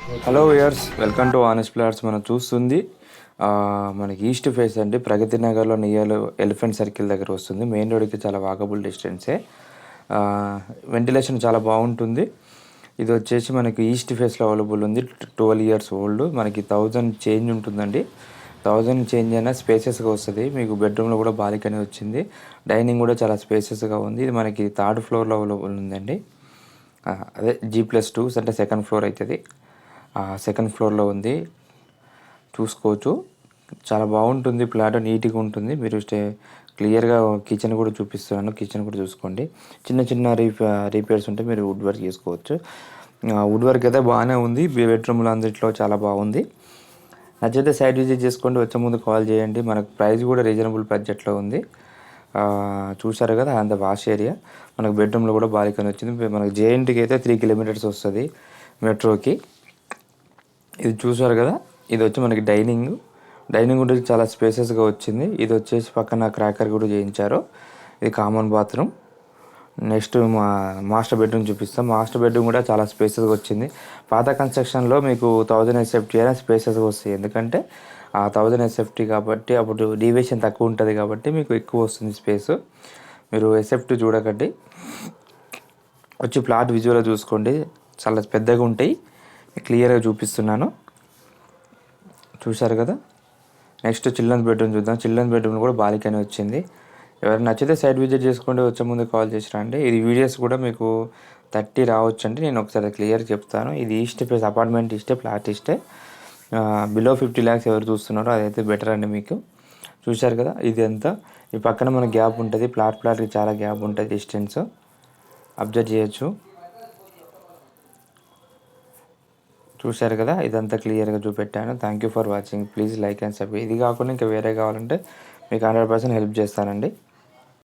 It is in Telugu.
Hello viewers, welcome to honest plots. మనం చూస్తుంది మనకి ఈస్ట్ ఫేస్ అండి. ప్రగతి నగర్లో నియర్ ఎలిఫెంట్ సర్కిల్ దగ్గర వస్తుంది. మెయిన్ రోడ్కి చాలా వాకబుల్ డిస్టెన్సే. వెంటిలేషన్ చాలా బాగుంటుంది. ఇది వచ్చేసి మనకి ఈస్ట్ ఫేస్లో అవైలబుల్ ఉంది. 12 ఇయర్స్ ఓల్డ్. మనకి 1000 చేంజ్ ఉంటుందండి. 1000 చేంజ్ అయినా స్పేసెస్గా వస్తుంది. మీకు బెడ్రూమ్లో కూడా బాల్కనీ వచ్చింది. డైనింగ్ కూడా చాలా స్పేసెస్గా ఉంది. ఇది మనకి 3rd ఫ్లోర్లో అవైలబుల్ ఉందండి. అదే G+2 అంటే 2nd ఫ్లోర్ అవుతుంది. 2nd ఫ్లోర్లో ఉంది, చూసుకోవచ్చు. చాలా బాగుంటుంది ప్లాట్, నీట్గా ఉంటుంది. మీరు క్లియర్గా కిచెన్ కూడా చూపిస్తున్నాను. కిచెన్ కూడా చూసుకోండి. చిన్న చిన్న రిపేర్స్ ఉంటే మీరు వుడ్ వర్క్ చేసుకోవచ్చు. వుడ్ వర్క్ అయితే బాగానే ఉంది. బెడ్రూమ్లో అందరిలో చాలా బాగుంది. నచ్చితే సైట్ విజిట్ చేసుకోండి. వచ్చే ముందు కాల్ చేయండి. మనకు ప్రైస్ కూడా రీజనబుల్ బడ్జెట్లో ఉంది. చూసారు కదా, అంత వాష్ ఏరియా. మనకు బెడ్రూమ్లో కూడా బాల్కనీ వచ్చింది. మనకు జేఎన్టీకి అయితే 3 కిలోమీటర్స్ వస్తుంది మెట్రోకి. ఇది చూసారు కదా, ఇది వచ్చి మనకి డైనింగ్ కూడా చాలా స్పేసెస్గా వచ్చింది. ఇది వచ్చేసి పక్కన క్రాకర్ కూడా చేయించారు. ఇది common bathroom. Next master bedroom చూపిస్తాం. మాస్టర్ బెడ్రూమ్ కూడా చాలా స్పేసెస్గా వచ్చింది. పాత కన్స్ట్రక్షన్లో మీకు 1000 ఎస్ఎఫ్టీ అయినా స్పేసెస్గా వస్తాయి. ఎందుకంటే 1000 ఎస్ఎఫ్టీ కాబట్టి అప్పుడు డీవియేషన్ తక్కువ ఉంటుంది కాబట్టి మీకు ఎక్కువ వస్తుంది స్పేస్. మీరు ఎస్ఎఫ్టీ చూడకండి, వచ్చి ప్లాట్ విజువల్గా చూసుకోండి. చాలా పెద్దగా ఉంటాయి. క్లియర్గా చూపిస్తున్నాను. చూశారు కదా. నెక్స్ట్ చిల్డ్రన్స్ బెడ్రూమ్ చూద్దాం. చిల్డ్రన్స్ బెడ్రూమ్ కూడా బాల్కనీ వచ్చింది. ఎవరైనా నచ్చితే సైట్ విజిట్ చేసుకోండి. వచ్చే ముందు కాల్ చేసి రండి. ఇది వీడియోస్ కూడా మీకు 30 రావచ్చండి. నేను ఒకసారి క్లియర్ చెప్తాను. ఇది ఈస్ట్ ఫేస్ అపార్ట్మెంట్ ఇస్తే, ఫ్లాట్ ఇస్తే బిలో 50 lakhs ఎవరు చూస్తున్నారో అదైతే బెటర్ అండి మీకు. చూశారు కదా, ఇది ఎంత. ఈ పక్కన మన గ్యాప్ ఉంటుంది. ప్లాట్కి చాలా గ్యాప్ ఉంటుంది, డిస్టెన్స్ అబ్జర్వ్ చేయొచ్చు. చూశారు కదా, ఇదంతా క్లియర్గా చూపెట్టాను. Thank you for watching. Please like and subscribe. ఇది కాకుండా ఇంకా వేరే కావాలంటే మీకు 100% హెల్ప్ చేస్తానండి.